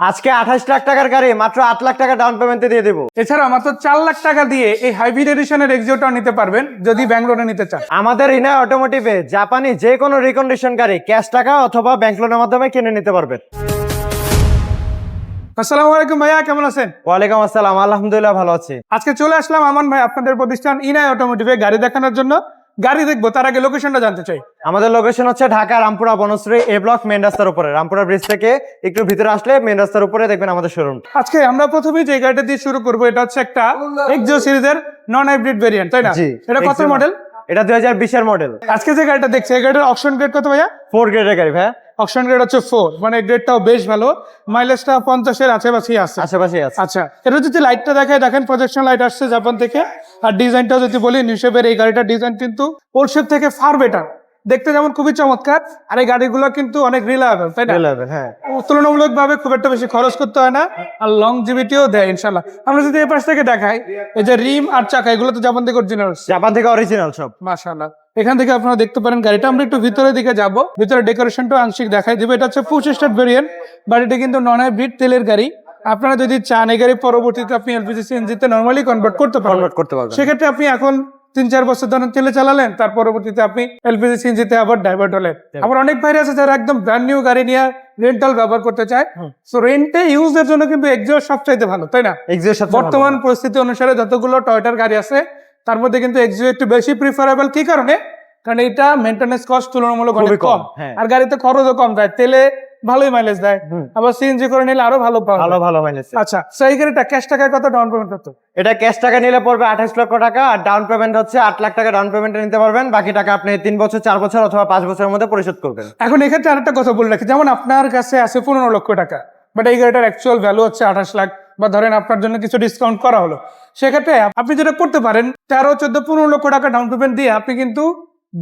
আজকে 28 লাখ টাকার গাড়ি মাত্র 8 লাখ টাকা ডাউন পেমেন্টে দিয়ে দেবো। এছাড়া মাত্র 4 লাখ টাকা দিয়ে এই হাইব্রিড এডিশনের এক্সিওটা নিতে পারবেন যদি ব্যাঙ্গালোরে নিতে চান। আমাদের ইনায় অটোমোটিভে জাপানি যে কোনো রিকন্ডিশন গাড়ি ক্যাশ টাকা অথবা ব্যাংক লোনের মাধ্যমে কিনে নিতে পারবেন। আসসালামু আলাইকুম ভাইয়া, কেমন আছেন? ওয়ালাইকুম আসসালাম, আলহামদুলিল্লাহ ভালো আছি। আজকে চলে আসলাম আমান ভাই আপনাদের প্রতিষ্ঠান ইনাই অটোমোটিভে গাড়ি দেখানোর জন্য। গাড়ি দেখবো তার আগে লোকেশনটা জানতে চাই। আমাদের লোকেশন হচ্ছে ঢাকা রামপুরা বনশ্রী এ ব্লক মেন রাস্তার উপরে, রামপুরা ব্রিজ থেকে একটু ভিতরে আসলে মেন রাস্তার উপরে দেখবেন আমাদের শোরুম। আজকে আমরা প্রথমেই যে গাড়িটা দিয়ে শুরু করবো, এটা হচ্ছে একটা এক্সিও সিরিজের নন হাইব্রিড ভেরিয়েন্ট, তাই না? জি। এটা কত মডেল? এটা 2020 এর মডেল। আজকে যে গাড়িটা দেখছি এই গাড়ির অকশন গ্রেড কত ভাইয়া? 4 গ্রেডের গাড়ি ভাই। অকশন গ্রেড হচ্ছে 4, মানে গ্রেডটাও বেশ ভালো, মাইলেজটা 50-এর আশেপাশেই আছে। আশেপাশে আছে। আচ্ছা, এটা যদি লাইটটা দেখায়, দেখেন প্রজেকশন লাইট আসছে জাপান থেকে। আর ডিজাইনটাও যদি বলি, নিউশেপের এই গাড়িটার ডিজাইন কিন্তু ওর শেপ থেকে ফার বেটার, দেখতে যেমন খুবই চমৎকার, আর এই গাড়িগুলো কিন্তু অনেক রিলায়েবল, তাই না? রিলায়েবল, হ্যাঁ। তুলনামূলক ভাবে খুব একটা বেশি খরচ করতে হয় না, আর লংজিভিটিও দেয় ইনশাল্লাহ। আমরা যদি এই পাশ থেকে দেখাই, এই যে রিম আর চাকা এগুলো তো জাপান থেকে অরিজিনাল, জাপান থেকে অরিজিনাল সব। মাশাআল্লাহ। এখান থেকে আপনারা দেখতে পারেন গাড়িটা। আমরা একটু ভিতরের দিকে যাব, ভিতরে ডেকোরেশনটা আংশিক দেখাই দিব। এটা হচ্ছে পুশ স্টার্ট ভেরিয়েন্ট, গাড়িটা কিন্তু নন হাইব্রিড তেলের গাড়ি। আপনারা যদি চান এই গাড়ি পরবর্তীতে আপনি এলপিজি সিএনজিতে নরমালি কনভার্ট করতে পারবেন। সেক্ষেত্রে আপনি এখন 3-4 বছর ধরে তেলে চালালেন, তার পরবর্তীতে আপনি এলপিজি সিএনজিতে আবার ডাইভার্ট হলেন। আবার অনেক ভাইরা আছে যারা একদম ব্র্যান্ড নিউ গাড়ি নিয়ে রেন্টাল ব্যবহার করতে চায়। সো রেন্টে ইউজের জন্য কিন্তু এক্সিও সবচাইতে ভালো, তাই না? বর্তমান পরিস্থিতি অনুসারে যতগুলো টয়োটার গাড়ি আছে তার মধ্যে কিন্তু এক্সিও একটু বেশি প্রিফারেবল। কি কারণে? কারণ এটা মেইনটেনেন্স কস্ট তুলনামূলক অনেক কম, আর গাড়িতে খরচও কম দেয়, তেলে ভালোই মাইলেজ দেয়, আবার সিএনজি করে নিলে আরো ভালো মাইলেজ। আচ্ছা, সেই গাড়িটা ক্যাশ টাকায় কত ডাউন পেমেন্ট করতে? এটা ক্যাশ টাকা নিলে পড়বে 28 লক্ষ টাকা, আর ডাউন পেমেন্ট হচ্ছে 8 লাখ টাকা ডাউন পেমেন্টে নিতে পারবেন। বাকি টাকা আপনি 3 বছর, 4 বছর অথবা 5 বছরের মধ্যে পরিশোধ করবেন। এখন এক্ষেত্রে আরেকটা কথা বলে রাখি, যেমন আপনার কাছে আছে 15 লক্ষ টাকা, বাট এই গাড়িটার অ্যাকচুয়াল ভ্যালু হচ্ছে 28 লাখ, বা ধরেন আপনার জন্য কিছু ডিসকাউন্ট করা হলো, সেক্ষেত্রে আপনি যেটা করতে পারেন 13, 14, 15 লক্ষ টাকা ডাউন পেমেন্ট দিয়ে আপনি কিন্তু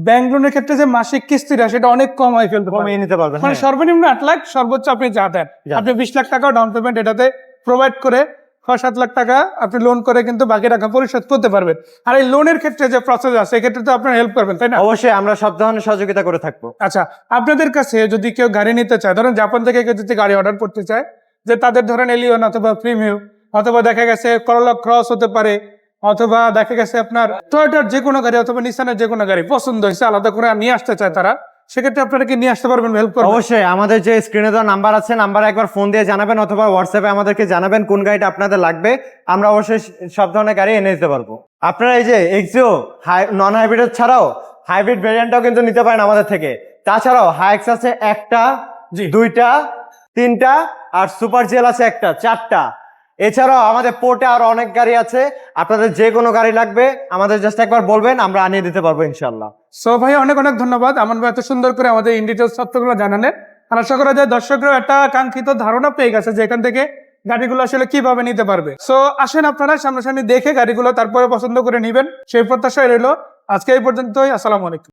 ব্যাংক লোনের ক্ষেত্রে যে মাসিক কিস্তিটা সেটা অনেক কমাই ফেলতে কমিয়ে নিতে পারবেন। মানে সর্বনিম্ন 8 লাখ, সর্বোচ্চ আপনি যা দেন, আপনি 20 লাখ টাকা ডাউন পেমেন্ট এটাতে প্রোভাইড করে 6-7 লাখ টাকা আপনি লোন করে কিন্তু বাকি টাকা পরিশোধ করতে পারবেন। আর এই লোনের ক্ষেত্রে যে প্রসেস আছে এক্ষেত্রে তো আপনার হেল্প করবেন, তাই না? অবশ্যই আমরা সব ধরনের সহযোগিতা করে থাকবো। আচ্ছা, আপনাদের কাছে যদি কেউ গাড়ি নিতে চায়, ধরেন জাপান থেকে কেউ যদি গাড়ি অর্ডার করতে চায়, যে তাদের ধরেন এলিয়ন অথবা প্রিমিয়াম অথবা দেখা গেছে করলা ক্রস হতে পারে, অথবা দেখা গেছে আপনার টয়োটার যে কোনো গাড়ি অথবা নিসানের যে কোনো গাড়ি পছন্দ হয়েছে, আলাদা করে নিয়ে আসতে চায় তারা, সেক্ষেত্রে আপনারা কি নিয়ে আসতে পারবেন? হেল্প করবেন? অবশ্যই। আমাদের যে স্ক্রিনে দেওয়া নাম্বার আছে, নাম্বারে একবার ফোন দিয়ে জানাবেন অথবা হোয়াটসঅ্যাপে আমাদেরকে জানাবেন কোন গাড়িটা আপনাদের লাগবে। আমরা অবশ্যই সব ধরনের গাড়ি এনে দিতে পারবো। আপনারা এই যে এক্সিও নন হাইব্রিড ছাড়াও হাইব্রিড ভেরিয়েন্টটাও কিন্তু নিতে পারেন আমাদের থেকে। তাছাড়াও হাইএক্স আছে 1টা, 2টা, 3টা, আর সুপার জেল আছে 1টা, 4টা। এছাড়াও আমাদের পোর্টে আরো অনেক গাড়ি আছে। আপনাদের যে কোনো গাড়ি লাগবে আমাদের জাস্ট একবার বলবেন, আমরা আনিয়ে দিতে পারবো ইনশাল্লাহ। সো ভাই, অনেক অনেক ধন্যবাদ আমান ভাই এত সুন্দর করে আমাদের ইন ডিটেলস তথ্যগুলো জানালেন। আর আশা করা যায় দর্শকরাও একটা কাঙ্ক্ষিত ধারণা পেয়ে গেছে যে এখান থেকে গাড়িগুলো আসলে কিভাবে নিতে পারবে। সো আসেন আপনারা সামনাসামনি দেখে গাড়িগুলো তারপরে পছন্দ করে নিবেন, সেই প্রত্যাশায় রইল। আজকে এই পর্যন্তই। আসসালামু আলাইকুম।